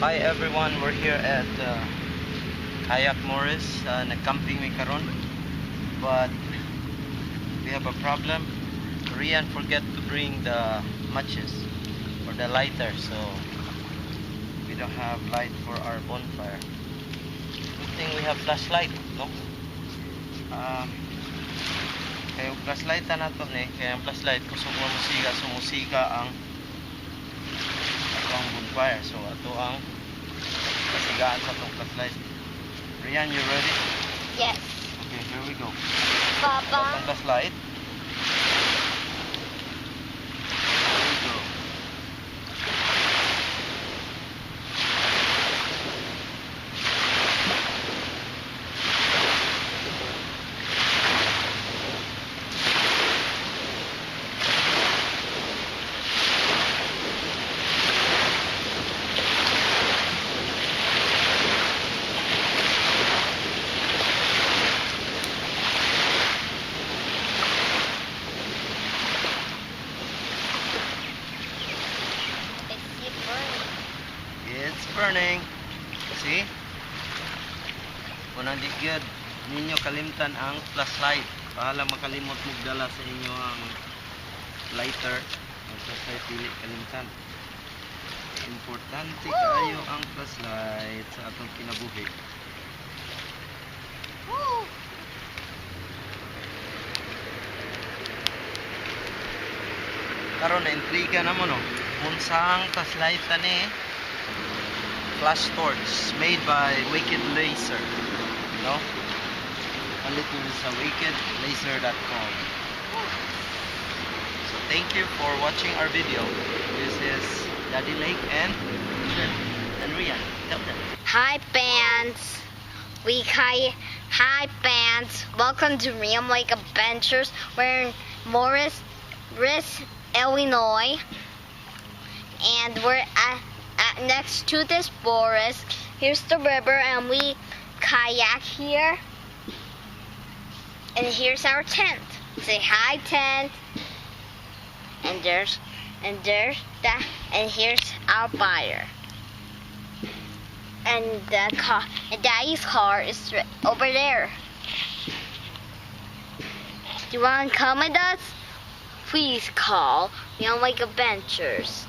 Hi everyone, we're here at Kayak Morris. Nagcamping may karon, but we have a problem. Rian forget to bring the matches or the lighter, so we don't have light for our bonfire. Good thing we have flashlight, no? Kaya flashlight na nato ni, kaya ang flashlight kusog mo musika ang bonfire. So ato ang kasigaan sa itong flashlight. Rian, you ready? Yes. Okay, here we go. Papa. Itong flashlight. Here we go. It's burning. See? Kung hindi good, ninyo kalimtan ang flashlight. Pahala makalimot magdala sa inyo ang lighter. Ang flashlight dili kalimtan. Importante kayo ang flashlight sa atong kinabuhi. Woo! Karon na intriga na mo no. Unsang flashlight tani? Flash torch made by Wicked Laser. No? Palit mo sa wickedlaser.com. So thank you for watching our video. This is Daddy Lake and Rian. Tell them. Hi fans. Hi fans. Welcome to Rian Lake Adventures. We're in Morris, Illinois, and we're at next to this forest. Here's the river, and we kayak here. And here's our tent. Say hi, tent. And here's our fire. And the car, and Daddy's car is over there. Do you want to come with us? Please call Rian Lake Adventures.